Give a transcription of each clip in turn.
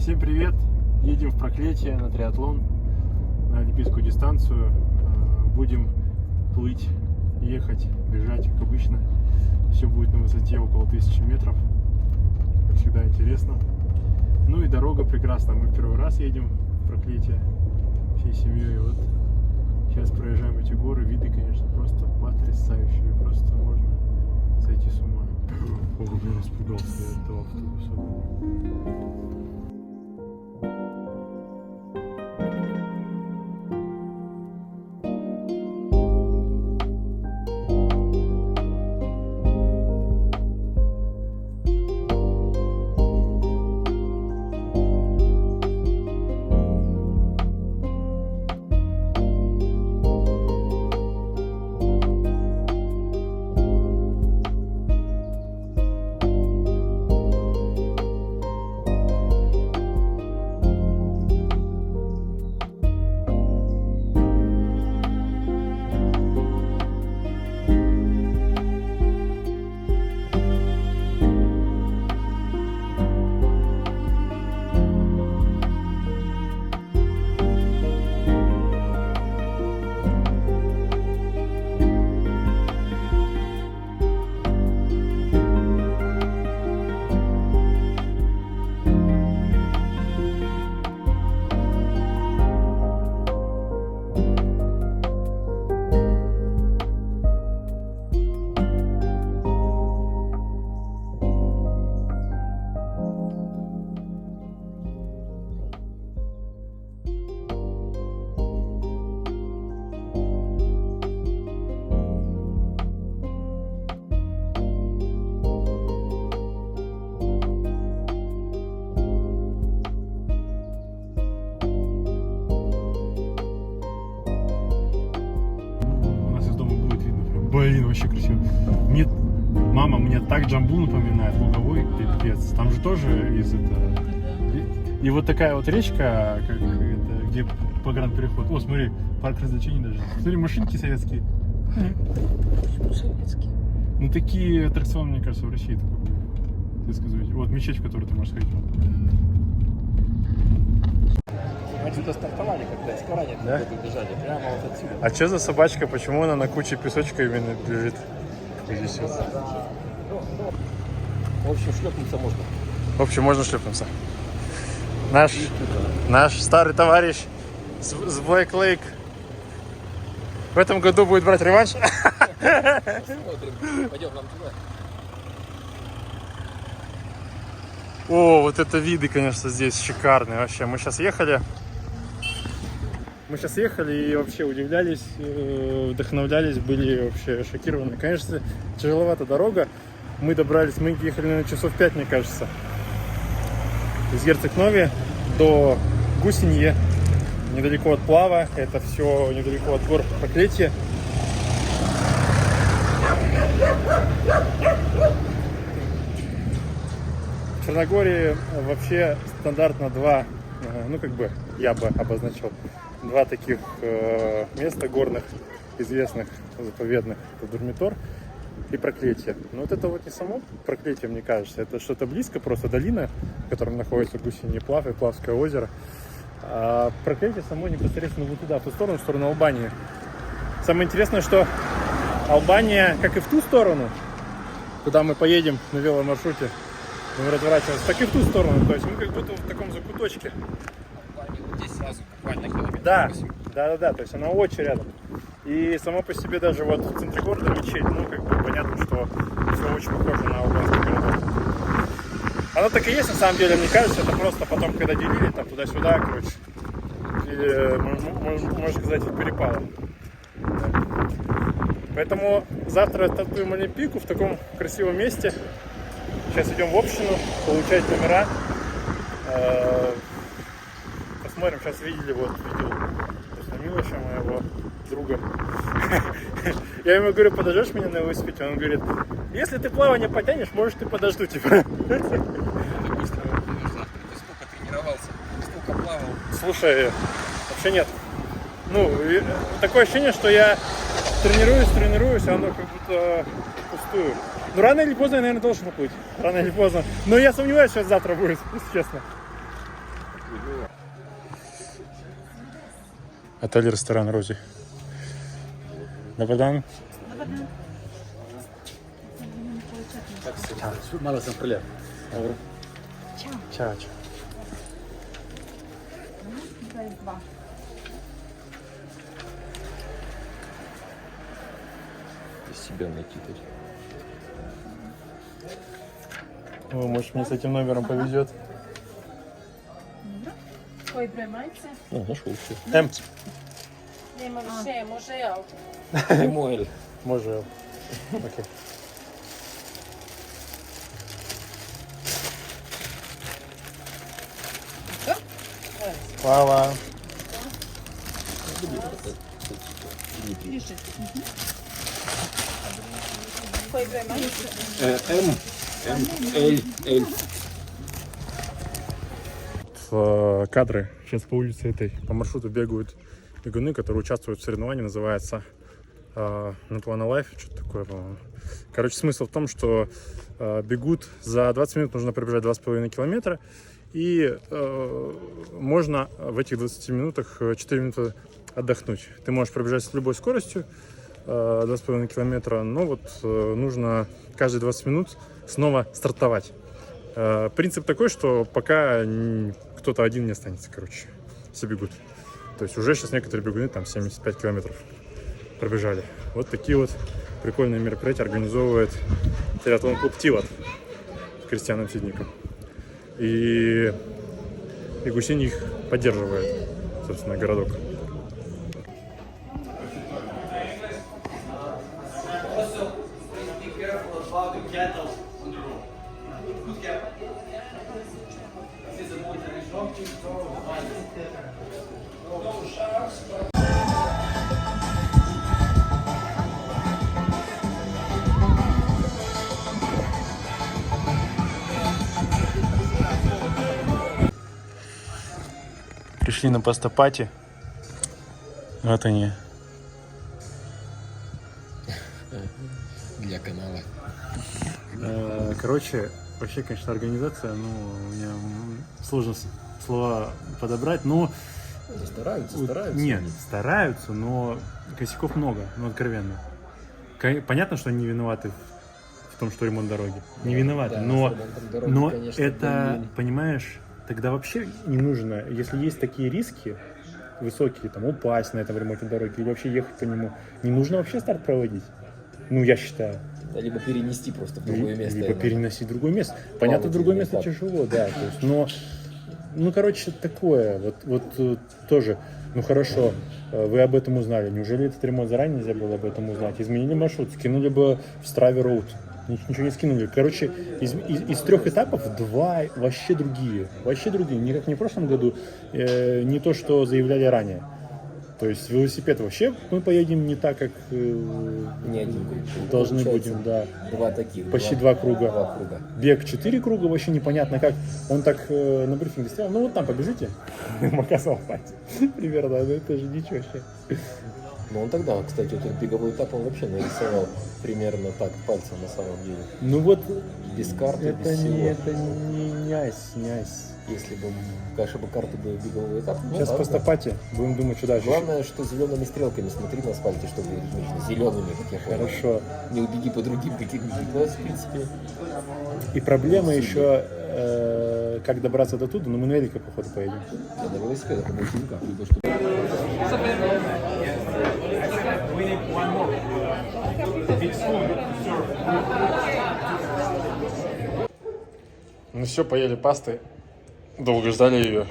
Всем привет! Едем в Проклятие на триатлон, на олимпийскую дистанцию. Будем плыть, ехать, бежать, как обычно. Все будет на высоте около 1000 метров. Как всегда интересно. Ну и дорога прекрасна. Мы первый раз едем в Проклятие всей семьей. Вот сейчас проезжаем эти горы. Виды, конечно, просто потрясающие. Просто можно сойти с ума. Ого, я испугался я этого автобуса. Блин, вообще красиво. Мама мне так Джамбул напоминает, луговой пипец. Там же тоже из этого. И вот такая вот речка, как это, где погранпереход. О, смотри, парк развлечений даже. Смотри, машинки советские. Почему советские? Ну такие аттракционы, мне кажется, в России только были. Сказать. Вот мечеть, в которую ты можешь сходить. Мы что-то стартовали, когда из Корани да? бежали, прямо вот отсюда. А что за собачка? Почему она на куче песочка именно лежит? Здесь вот. В общем, шлепнуться можно. В общем, можно шлепнуться. Наш старый товарищ с Black Lake в этом году будет брать реванш. Посмотрим. Пойдем нам туда. О, вот это виды, конечно, здесь шикарные. Вообще, мы сейчас ехали и вообще удивлялись, вдохновлялись, были вообще шокированы. Конечно, тяжеловата дорога. Мы ехали, наверное, часов 5, мне кажется. Из Герцег-Нови до Гусинье, недалеко от Плава. Это все недалеко от гор Проклятия. В Черногории вообще стандартно два, ну как бы я бы обозначил, два таких места горных, известных, заповедных. Это Дурмитор и Проклятие. Но вот это вот не само Проклятие, мне кажется, это что-то близко, просто долина, в которой находится Гусинье Плав и Плавское озеро. А Проклятие само непосредственно вот туда, в ту сторону, в сторону Албании. Самое интересное, что Албания, как и в ту сторону, куда мы поедем на веломаршруте, мы разворачиваемся, так и в ту сторону. То есть мы как будто в таком закуточке. Вот здесь сразу буквально километр. Да, да. То есть она очень рядом. И само по себе даже вот в центре города мечеть, ну как бы понятно, что все очень похоже на албанский городок. Оно так и есть на самом деле, мне кажется, это просто потом, когда делили там туда-сюда, короче, можно сказать, перепало. Поэтому завтра стартуем Олимпийку в таком красивом месте. Сейчас идем в общину, получать номера. Посмотрим, сейчас видел Милоша, моего друга. Я ему говорю, подождешь меня на велосипеде? Он говорит, если ты плавание потянешь, можешь ты подожду тебя. Это быстро завтра. Ты сколько тренировался, сколько плавал? Слушай, вообще нет. Ну, такое ощущение, что я тренируюсь, а оно как будто пустую. Ну, рано или поздно я, наверное, должен поплыть. Рано или поздно. Но я сомневаюсь, что завтра будет, если честно. Отель, ресторан Рози. Добрий день. Мало сам прилет. Чао. Чао. Себя накидать. О, может, мне с этим номером повезет. Koji broj majice? Ну, нашел все. М. Nema više, može L. Эмуэль. Може. Окей. Слава. Koji broj majice? Эль. Кадры. Сейчас по улице этой, по маршруту бегают бегуны, которые участвуют в соревновании, называется Not One Alive, что-то такое, по-моему. Короче, смысл в том, что бегут за 20 минут, нужно пробежать 2,5 километра, и можно в этих 20 минутах 4 минуты отдохнуть. Ты можешь пробежать с любой скоростью 2,5 километра, но вот нужно каждые 20 минут снова стартовать. Принцип такой, что пока кто-то один не останется, короче, все бегут. То есть уже сейчас некоторые бегуны там 75 километров пробежали. Вот такие вот прикольные мероприятия организовывает триатлон-клуб Тиват с Кристианом Сидником. И Гусинь их поддерживает, собственно, городок. Пришли на постапати. Вот они. Для канала. Короче, вообще, конечно, организация, ну, у меня сложно слова подобрать, но... Стараются. Нет, стараются, но косяков много, ну, откровенно. Понятно, что они не виноваты в том, что ремонт дороги. Не виноваты, Да, но, с ремонтом дороги, но конечно, это, блин. понимаешь, тогда вообще не нужно, если есть такие риски высокие, там, упасть на этом ремонте дороги или вообще ехать по нему, не нужно вообще старт проводить. Ну, я считаю. Да, либо перенести просто в другое место. Либо переносить в другое место. Понятно, в другое место тяжело, да. То есть, но, ну, короче, такое. Вот тоже, ну, хорошо, вы об этом узнали. Неужели этот ремонт заранее нельзя было об этом узнать? Изменили маршрут, скинули бы в Stravia Road. Ничего не скинули. Короче, из 3 этапов 2 вообще другие. Вообще другие. Не как не в прошлом году, не то, что заявляли ранее. То есть велосипед вообще мы поедем не так, как Не один круг. должны Получается, будем, да. Два таких. Почти 2 круга. Два круга. Бег 4 круга, вообще непонятно как. Он так на брифинге стоял, ну вот там побежите. Показал пальцем. Примерно, ну это же ничего вообще. Ну он тогда, кстати, этот беговой этап он вообще нарисовал примерно так пальцем на самом деле. Ну вот Без карты, это без всего. не айс. Если бы, конечно, бы карты были беговой этап. ну Сейчас ладно. по стопате будем думать, что дальше. Главное, что зелеными стрелками смотри на асфальте, чтобы зелеными, как я понял. Хорошо. Не убеги по другим каким-нибудь. Ну, в принципе, И проблема еще, как добраться до туда, но мы на велике, походу, поедем. я на велосипедах, а больше никак. Либо что Ну все, поели пасты, долго ждали ее.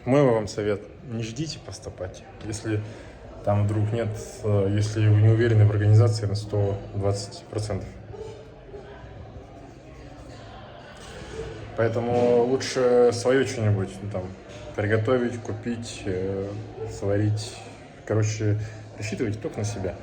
Мой вам совет, не ждите поступать. Если там вдруг нет, если вы не уверены в организации на 120%. Поэтому лучше свое что-нибудь там приготовить, купить, сварить. Короче, рассчитывайте только на себя.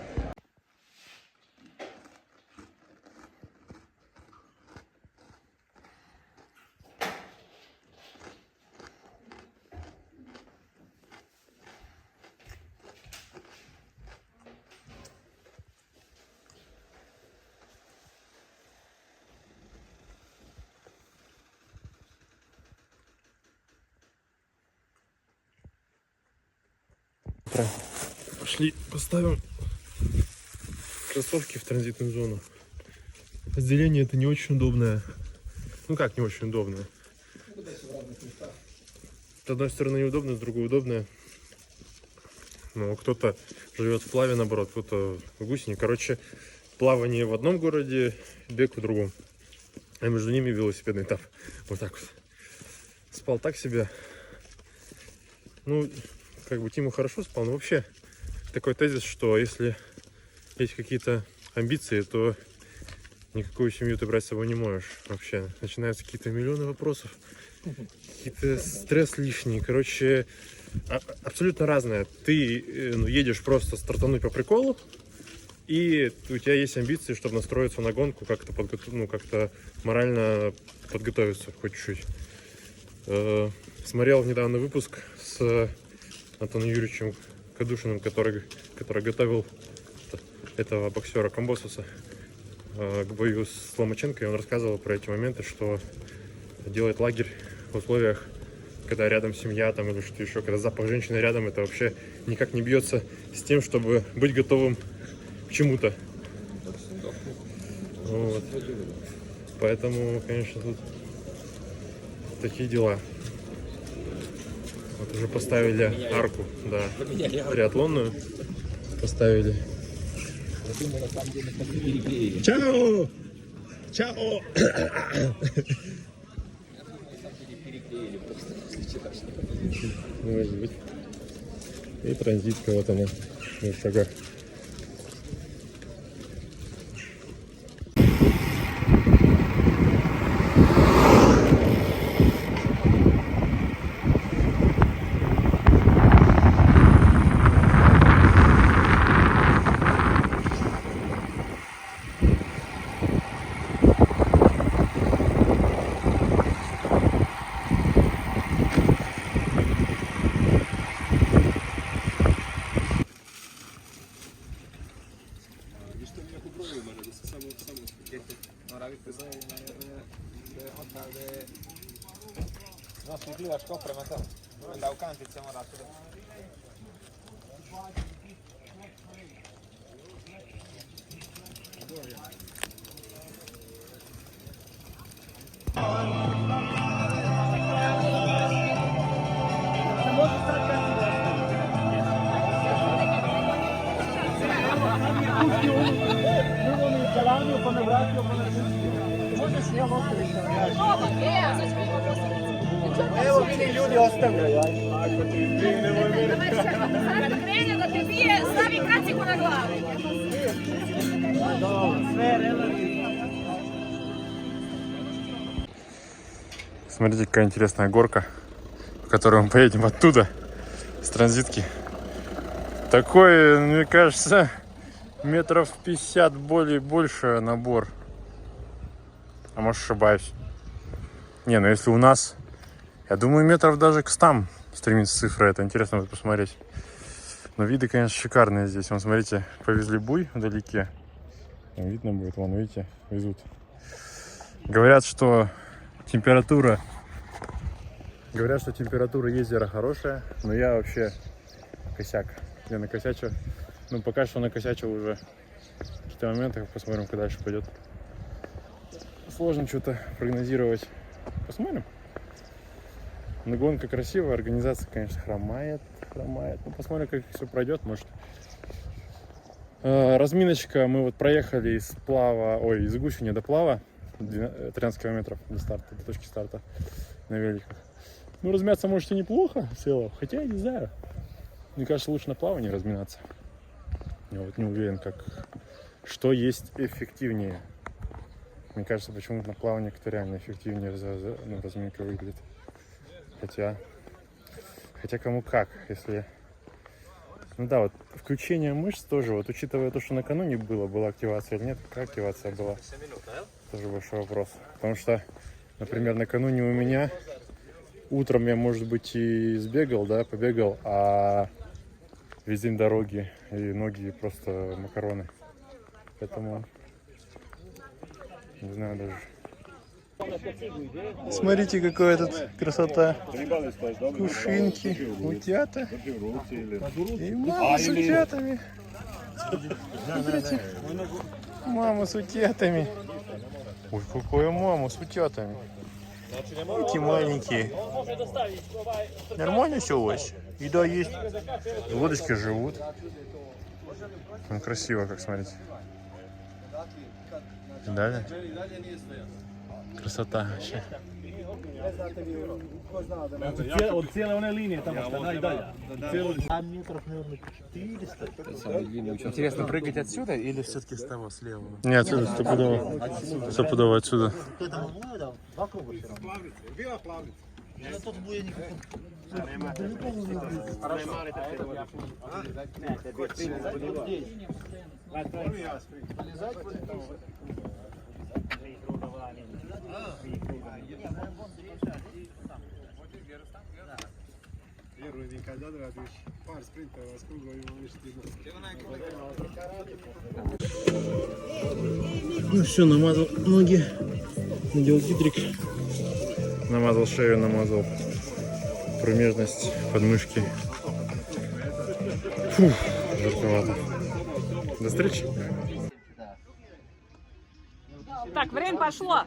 утро. Пошли, поставим кроссовки в транзитную зону. Разделение это не очень удобное. Ну как не очень удобное? С одной стороны неудобно, с другой удобное. Ну, кто-то живет в Плаве, наоборот, кто-то в Гусине. Короче, плавание в одном городе, бег в другом. А между ними велосипедный этап. Вот так вот. Спал так себе. Ну, как бы Тима хорошо спал, но вообще такой тезис, что если есть какие-то амбиции, то никакую семью ты брать с собой не можешь вообще. Начинаются какие-то миллионы вопросов, какие-то стресс лишний. Короче, абсолютно разное. Ты едешь просто стартануть по приколу, и у тебя есть амбиции, чтобы настроиться на гонку, как-то как-то морально подготовиться хоть чуть-чуть. Смотрел недавно выпуск с Антоном Юрьевичем Кадушиным, который готовил этого боксера Камбосуса к бою с Ломаченко, и он рассказывал про эти моменты, что делать лагерь в условиях, когда рядом семья там или что еще, когда запах женщины рядом, это вообще никак не бьется с тем, чтобы быть готовым к чему-то. Вот. Поэтому, конечно, тут такие дела. Вот уже поставили арку, да, триатлонную поставили. Чао! Чао! Может быть. И транзитка вот она в шагах. No, si plivaš prema tamo. Da u kantice moraš da... Evo vidi ljudi ostavljaju, ajde. Sad krene da te bije, stavi kacigu na glavu. Sve relativno. Смотрите, какая интересная горка, по которой мы поедем оттуда, с транзитки. Такой, мне кажется, метров 50 больше набор. А может ошибаюсь. Не, ну если у нас, я думаю, метров даже к 100 стремится цифра. Это интересно будет посмотреть. Но виды, конечно, шикарные здесь. Вон, смотрите, повезли буй вдалеке. Там видно будет, вон, видите, везут. Говорят, что температура езера хорошая, но я вообще косяк. Я накосячу. Ну, пока что накосячил уже в каких-то моментах. Посмотрим, как дальше пойдет. Сложно что-то прогнозировать. Посмотрим. Но гонка красивая, организация, конечно, хромает. Ну, посмотрим, как все пройдет, может. Разминочка. Мы вот проехали из Гусиня до Плава. 13 километров до старта, до точки старта на великах. Ну, размяться, может, и неплохо в целом. Хотя, я не знаю. Мне кажется, лучше на плавании разминаться. Я вот не уверен, что есть эффективнее. Мне кажется, почему-то на плавании как-то реально эффективнее разминка выглядит. Хотя кому как, если... Ну да, вот включение мышц тоже, вот учитывая то, что накануне была активация или нет, какая активация была, тоже большой вопрос. Потому что, например, накануне у меня утром я, может быть, и сбегал, да, побегал, а весь день дороги и ноги просто макароны. Поэтому не знаю даже. Смотрите, какая тут красота. Кувшинки, утята. И мама с утятами. Смотрите, мама с утятами. Ой, какая мама с утятами. Эти маленькие. Нормально все у вас? Еда есть. Лодочки живут. Красиво, как смотрите. Да? Красота вообще. Od cijele one linije tamo što je najdalja. Интересно, прыгать отсюда или все-таки с того, слева? Не, отсюда, стопудово. Стопудово отсюда. Первый никогда оdradiš par sprintova s krugovima više ti Ну все, намазал ноги, надел гидрик, намазал шею, намазал промежность, подмышки. Фух, жарковато. До встречи. Так, время пошло.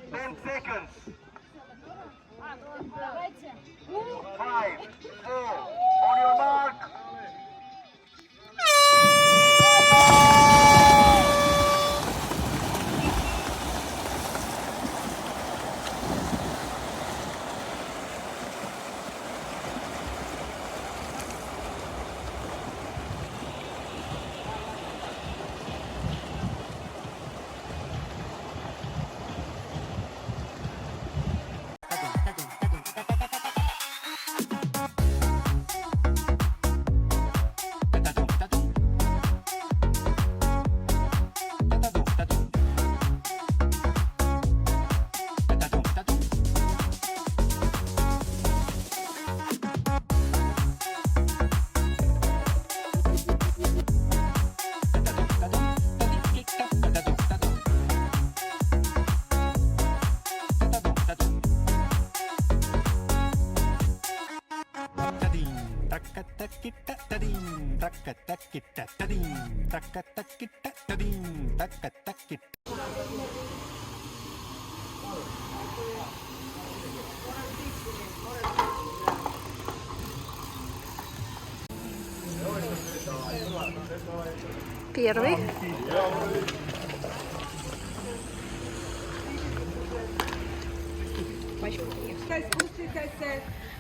Первый.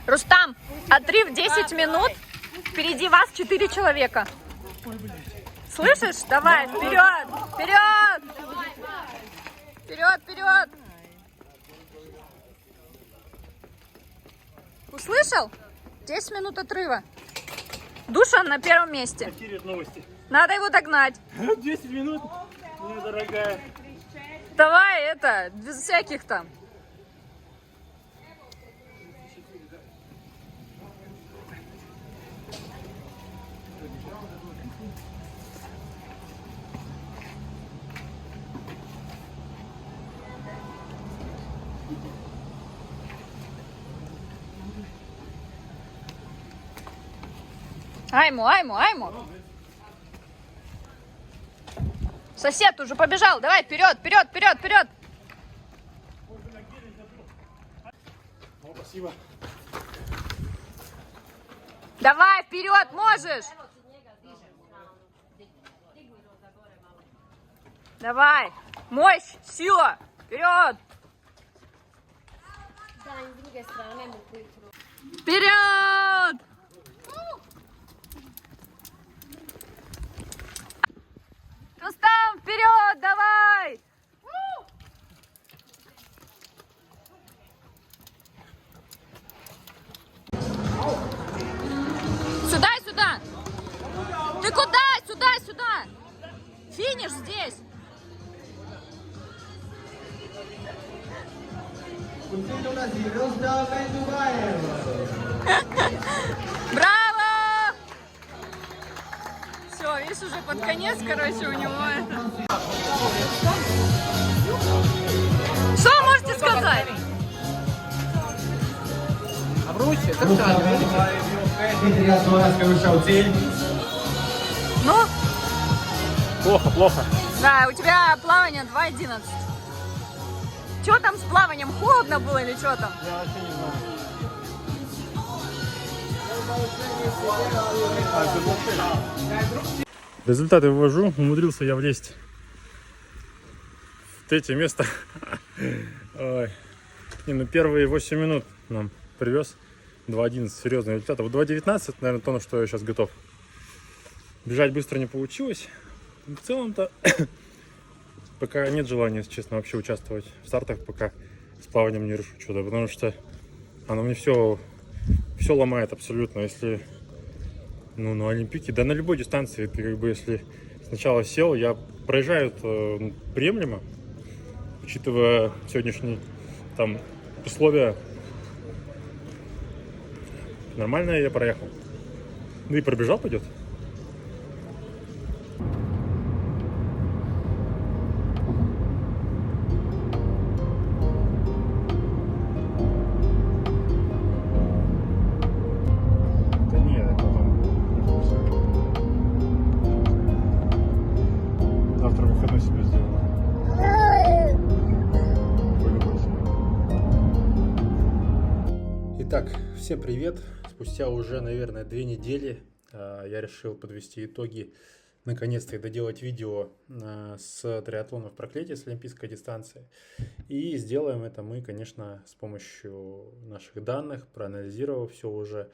Рустам, отрыв 10 минут. Впереди вас 4 человека. Слышишь? Давай, вперед! Вперед! Вперед, вперед! Услышал? 10 минут отрыва. Душан на первом месте. Надо его догнать. 10 минут, моя дорогая. Давай это, без всяких там. Айму, айму, айму. Сосед уже побежал. Давай, вперед, вперед, вперед, вперед. Спасибо. Давай, вперед, можешь. Давай, мощь, сила, вперед. Вперед. Рустам, вперед, давай! Сюда, сюда! Ты куда? Сюда, сюда! Финиш здесь! Браво! Все, видишь, уже под конец, короче, у него это. Что можете сказать? Короче, это шаг. Ну, Плохо, плохо. да, у тебя плавание 2:11. Что там с плаванием? Холодно было или что там? Я вообще не знаю. Результаты вывожу. Умудрился я влезть в третье место. Ой. Не, ну первые 8 минут нам привез. 2:11, серьезный результат. Вот 2:19, наверное, то, на что я сейчас готов. Бежать быстро не получилось. В целом-то пока нет желания, если честно, вообще участвовать в стартах, пока с плаванием не решу что-то, потому что оно мне все ломает абсолютно. Если на Олимпике, да на любой дистанции, ты как бы если сначала сел, я проезжаю это приемлемо, учитывая сегодняшние там условия. Нормально я проехал. Ну и пробежал пойдет. Да нет, потом не вкусно. Завтра выходной себе сделаю. Итак, всем привет. Спустя уже, наверное, 2 недели я решил подвести итоги, наконец-то и доделать видео с триатлона в проклятии, с олимпийской дистанции. И сделаем это мы, конечно, с помощью наших данных, проанализировав все уже.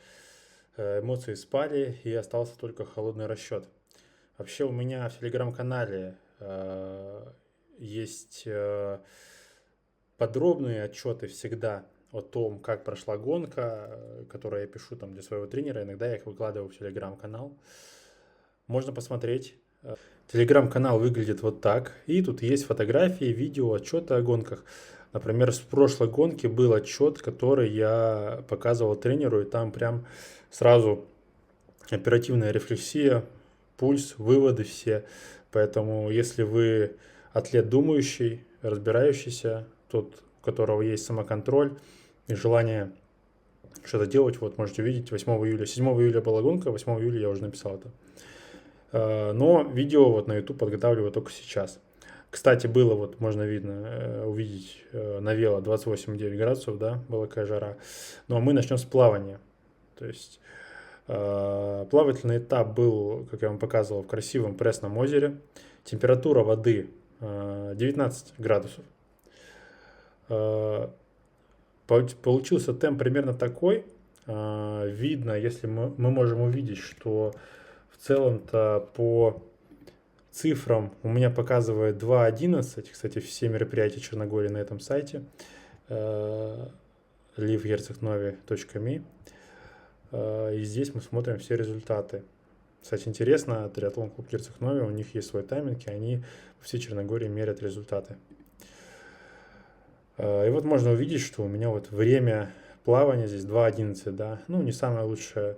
Эмоции спали, и остался только холодный расчет. Вообще у меня в телеграм-канале есть подробные отчеты всегда о том, как прошла гонка, которую я пишу там для своего тренера. Иногда я их выкладываю в телеграм-канал. Можно посмотреть. Телеграм-канал выглядит вот так. И тут есть фотографии, видео, отчеты о гонках. Например, с прошлой гонки был отчет, который я показывал тренеру, и там прям сразу оперативная рефлексия, пульс, выводы все. Поэтому, если вы атлет думающий, разбирающийся, тот, у которого есть самоконтроль и желание что-то делать, вот можете увидеть 8 июля. 7 июля была гонка, 8 июля я уже написал это. Но видео вот на YouTube подготавливаю только сейчас. Кстати, было, вот можно видно, увидеть на вело 28,9 градусов, да, была такая жара. Но мы начнем с плавания. То есть плавательный этап был, как я вам показывал, в красивом Пресном озере. Температура воды 19 градусов. Получился темп примерно такой. Видно, если мы можем увидеть, что в целом-то по цифрам у меня показывает 2:11. Кстати, все мероприятия Черногории на этом сайте livgercegnovi.me. И здесь мы смотрим все результаты. Кстати, интересно, триатлон клуб Герцег-Нови, у них есть свой тайминг, и они по всей Черногории мерят результаты. И вот можно увидеть, что у меня вот время плавания здесь 2:11, да. Ну, не самое лучшее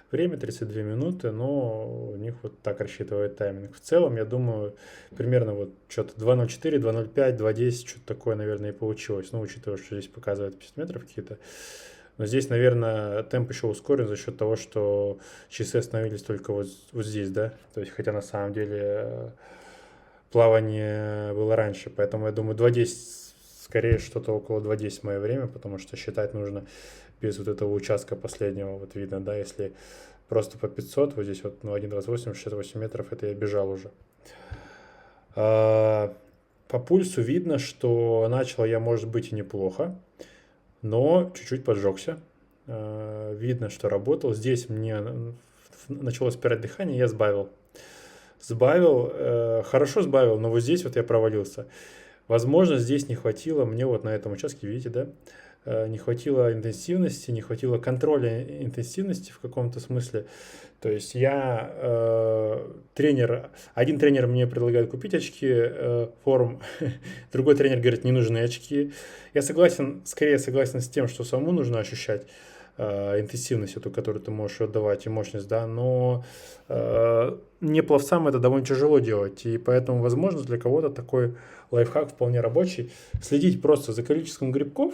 время, 32 минуты, но у них вот так рассчитывает тайминг. В целом, я думаю, примерно вот что-то 2:04, 2:05, 2:10, что-то такое, наверное, и получилось. Ну, учитывая, что здесь показывает 50 метров какие-то. Но здесь, наверное, темп еще ускорен за счет того, что часы остановились только вот здесь, да. То есть, хотя на самом деле плавание было раньше. Поэтому я думаю, 2:10 скорее что-то около 2:10 мое время, потому что считать нужно без вот этого участка последнего, вот видно, да, если просто по 500, вот здесь вот 1:28, 68 метров, это я бежал уже. По пульсу видно, что начал я, может быть, и неплохо, но чуть-чуть поджегся. Видно, что работал. Здесь мне начало спирать дыхание, я сбавил. Хорошо сбавил, но вот здесь вот я провалился. Возможно, здесь не хватило мне вот на этом участке, видите, да, не хватило интенсивности, не хватило контроля интенсивности в каком-то смысле. То есть один тренер мне предлагает купить очки форм, другой тренер говорит, не нужны очки. Я скорее согласен с тем, что самому нужно ощущать интенсивность эту, которую ты можешь отдавать, и мощность, да, но не пловцам это довольно тяжело делать, и поэтому, возможно, для кого-то такой лайфхак вполне рабочий. Следить просто за количеством грибков,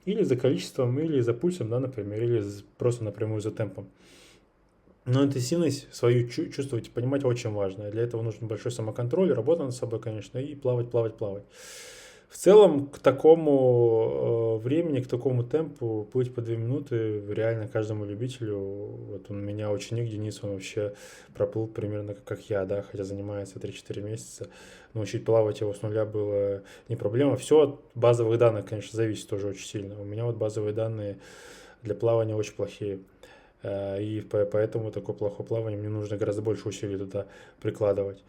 Или за количеством, или за пульсом, да, например, или просто напрямую за темпом. Но интенсивность свою чувствовать и понимать очень важно. Для этого нужен большой самоконтроль, работа над собой, конечно, и плавать. В целом, к такому времени, к такому темпу плыть по 2 минуты реально каждому любителю. Вот у меня ученик Денис, он вообще проплыл примерно как я, да, хотя занимается 3-4 месяца. Научить плавать его с нуля было не проблема. Все от базовых данных, конечно, зависит тоже очень сильно. У меня вот базовые данные для плавания очень плохие. И поэтому такое плохое плавание, мне нужно гораздо больше усилий туда прикладывать.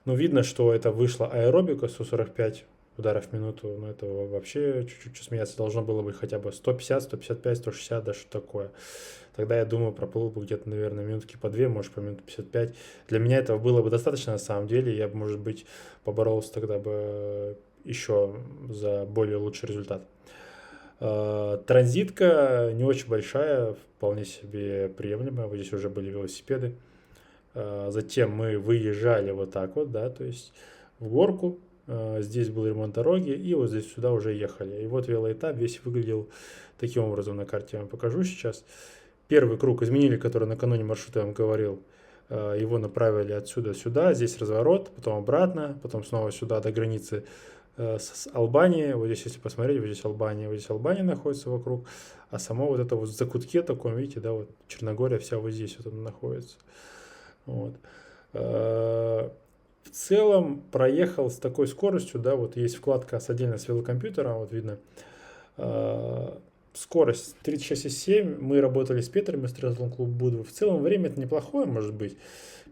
Но видно, что это вышла аэробика 145 ударов в минуту, но это вообще чуть-чуть смеяться должно было быть хотя бы 150, 155, 160, да что такое. Тогда я думаю, проплыл бы где-то, наверное, минутки по 2, может по минуту 55. Для меня этого было бы достаточно на самом деле, я бы, может быть, поборолся тогда бы еще за более лучший результат. Транзитка не очень большая, вполне себе приемлемая. Вот здесь уже были велосипеды. Затем мы выезжали вот так вот, да, то есть в горку. Здесь был ремонт дороги, и вот здесь сюда уже ехали. И вот велоэтап весь выглядел таким образом на карте. Я вам покажу сейчас. Первый круг изменили, который накануне маршрута я вам говорил. Его направили отсюда сюда. Здесь разворот, потом обратно, потом снова сюда до границы с Албанией. Вот здесь, если посмотреть, вот здесь Албания находится вокруг. А само вот это вот в закутке таком, видите, да, вот Черногория вся вот здесь вот она находится. Вот. В целом проехал с такой скоростью, да, вот есть вкладка отдельно с велокомпьютером, вот видно, скорость 36,7, мы работали с Петром из Триатлон Клуб Будвы, в целом время это неплохое, может быть,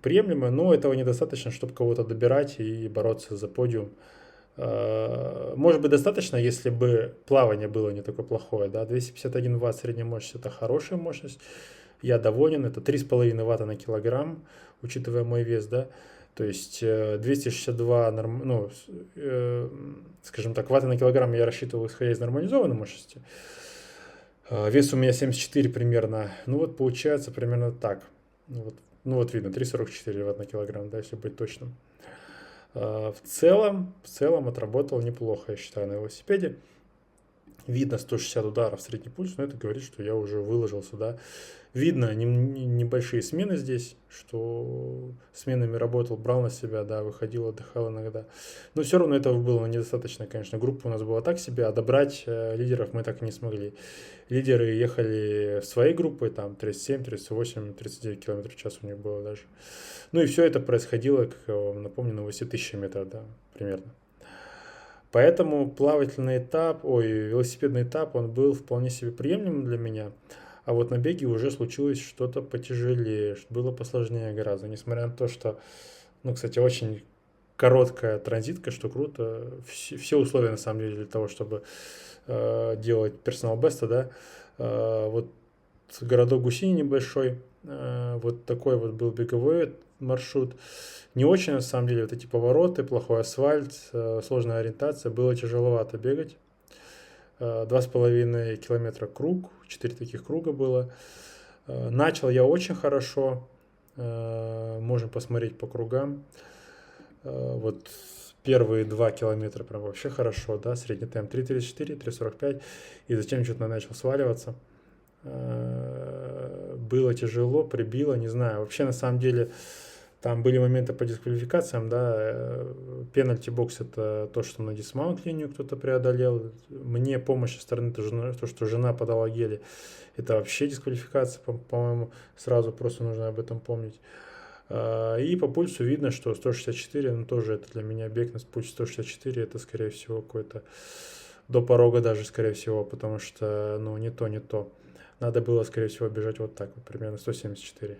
приемлемое, но этого недостаточно, чтобы кого-то добирать и бороться за подиум. Может быть, достаточно, если бы плавание было не такое плохое, да, 251 Вт средняя мощность, это хорошая мощность, я доволен, это 3,5 Вт на килограмм, учитывая мой вес, да. То есть 262, скажем так, ватта на килограмм я рассчитывал, исходя из нормализованной мощности. Вес у меня 74 примерно. Ну вот получается примерно так. Ну вот видно, 3,44 ватт на килограмм, да, если быть точным. В целом отработал неплохо, я считаю, на велосипеде. Видно 160 ударов средний пульс, но это говорит, что я уже выложил сюда. Видно небольшие смены здесь, что сменами работал, брал на себя, да, выходил, отдыхал иногда. Но все равно этого было недостаточно, конечно. Группа у нас была так себе, а добрать лидеров мы так и не смогли. Лидеры ехали в своей группе, там 37, 38, 39 км в час у них было даже. Ну и все это происходило, как я вам напомню, на высоте 1000 метров, да, примерно. Поэтому велосипедный этап, он был вполне себе приемлемым для меня. А вот на беге уже случилось что-то потяжелее, было посложнее гораздо. Несмотря на то, что, кстати, очень короткая транзитка, что круто. Все условия, на самом деле, для того, чтобы делать персонал беста, да. Вот городок Гусини небольшой, вот такой вот был беговой маршрут. Не очень, на самом деле, вот эти повороты, плохой асфальт, сложная ориентация, было тяжеловато бегать. 2,5 километра круг, 4 таких круга было. Начал я очень хорошо, можем посмотреть по кругам. Вот первые 2 километра прям вообще хорошо, да, средний темп 3,34, 3,45, и затем что-то начал сваливаться. Было тяжело, прибило, не знаю. Вообще, на самом деле, там были моменты по дисквалификациям, да, пенальти-бокс — это то, что на дисмаунт-линию кто-то преодолел. Мне помощь со стороны, то, что жена подала гели, это вообще дисквалификация, по-моему, сразу просто нужно об этом помнить. И по пульсу видно, что 164, тоже это для меня бег на пульсе 164, это, скорее всего, какой-то до порога даже, скорее всего, потому что, не то. Надо было, скорее всего, бежать вот так, вот, примерно 174.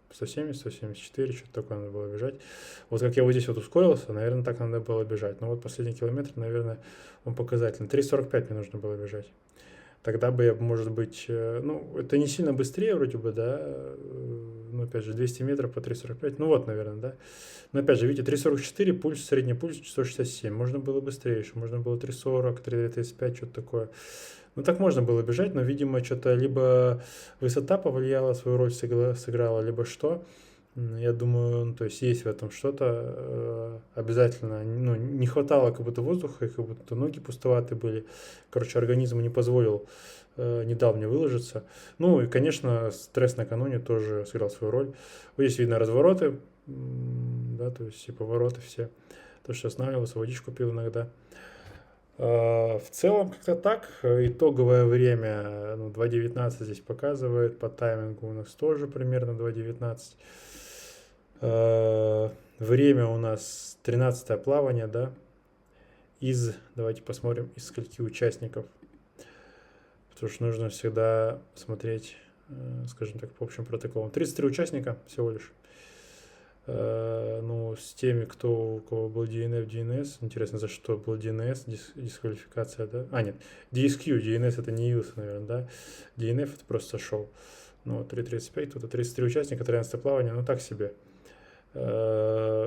170, 174, что-то такое надо было бежать. Вот как я вот здесь вот ускорился, наверное, так надо было бежать. Но вот последний километр, наверное, он показательный. 3,45 мне нужно было бежать. Тогда бы я, может быть, это не сильно быстрее вроде бы, да, опять же, 200 метров по 3,45, наверное, да. Но опять же, видите, 3,44, средний пульс 167, можно было быстрее еще, можно было 3,40, 3,35, что-то такое. Так можно было бежать, но, видимо, что-то либо высота повлияла, свою роль сыграла, либо что. Я думаю, ну, то есть есть в этом что-то обязательно. Ну, не хватало как будто воздуха, и как будто ноги пустоваты были. Короче, организм не позволил, не дал мне выложиться. Ну и, конечно, стресс накануне тоже сыграл свою роль. Вот здесь видно развороты, да, то есть и повороты все. То, что останавливался, водичку пил иногда. В целом как-то так. Итоговое время, ну, 2.19 здесь показывает. По таймингу у нас тоже примерно 2.19. Время у нас 13-е плавание, да. Давайте посмотрим, из скольки участников. Потому что нужно всегда смотреть, скажем так, по общим протоколам. 33 участника всего лишь. Ну, с теми, у кого был DNF, DNS. Интересно, за что был DNS, дисквалификация, да? А, нет, DSQ, DNS это не явился, наверное, да? DNF это просто сошел. Ну, 3.35, тут 33 участника, 13 плавание, ну, так себе. 7-е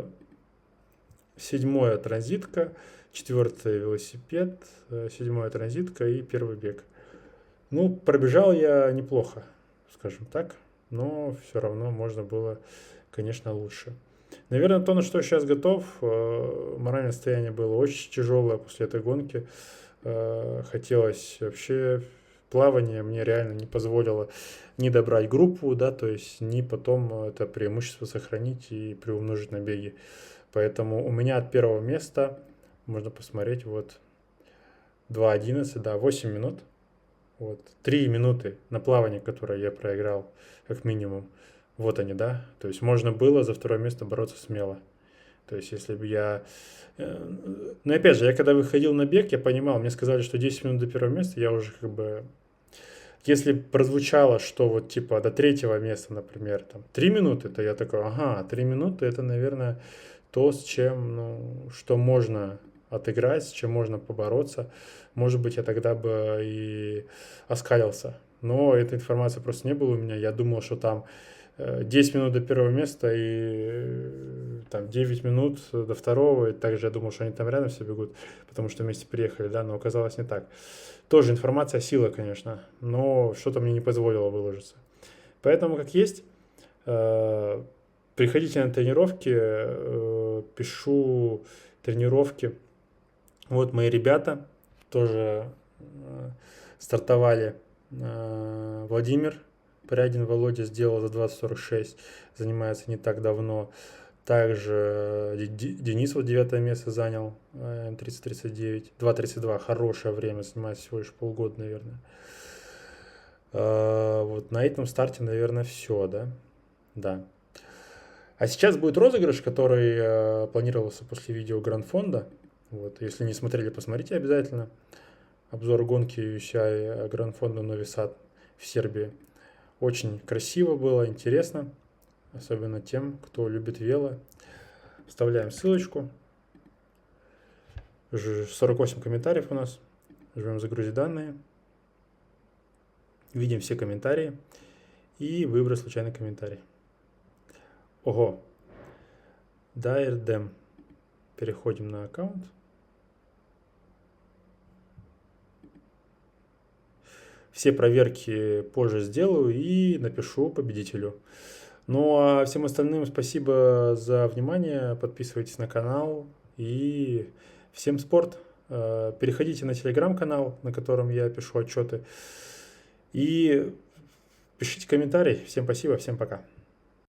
транзитка, 4-е велосипед, 7-е транзитка и 1-й бег. Ну, пробежал я неплохо, скажем так, но все равно можно было, конечно, лучше. Наверное, то, на что я сейчас готов, моральное состояние было очень тяжелое после этой гонки. Хотелось вообще, плавание мне реально не позволило не добрать группу, да, то есть не потом это преимущество сохранить и приумножить на беге. Поэтому у меня от первого места, можно посмотреть, вот 2.11, да, 8 минут. Вот, 3 минуты на плавание, которое я проиграл, как минимум. Вот они, да. То есть можно было за второе место бороться смело. То есть если бы я... Но опять же, я когда выходил на бег, я понимал, мне сказали, что 10 минут до первого места, я уже как бы... Если прозвучало, что вот типа до 3-го места, например, там 3 минуты, то я такой, ага, 3 минуты это, наверное, то, с чем, ну, что можно отыграть, с чем можно побороться. Может быть, я тогда бы и оскалился. Но этой информации просто не было у меня. Я думал, что там 10 минут до первого места и там 9 минут до второго. И также я думал, что они там рядом все бегут, потому что вместе приехали, да, но оказалось не так. Тоже информация сила, конечно, но что-то мне не позволило выложиться. Поэтому, как есть, приходите на тренировки, пишу тренировки. Вот мои ребята тоже стартовали. Владимир Прядин, Володя сделал за 20.46, занимается не так давно. Также Денис вот 9 место занял, 30.39, 2.32, хорошее время, занимается всего лишь полгода, наверное. Вот на этом старте, наверное, все, да? Да. А сейчас будет розыгрыш, который планировался после видео Гранд-фонда. Вот, если не смотрели, посмотрите обязательно. Обзор гонки UCI Гранд-фонда Нови Сад в Сербии. Очень красиво было, интересно. Особенно тем, кто любит вело. Вставляем ссылочку. 48 комментариев у нас. Жмем «Загрузить данные». Видим все комментарии. И выбрать случайный комментарий. Ого. Дайрдем. Переходим на аккаунт. Все проверки позже сделаю и напишу победителю. Ну а всем остальным спасибо за внимание. Подписывайтесь на канал. И всем спорт. Переходите на телеграм-канал, на котором я пишу отчеты. И пишите комментарии. Всем спасибо, всем пока.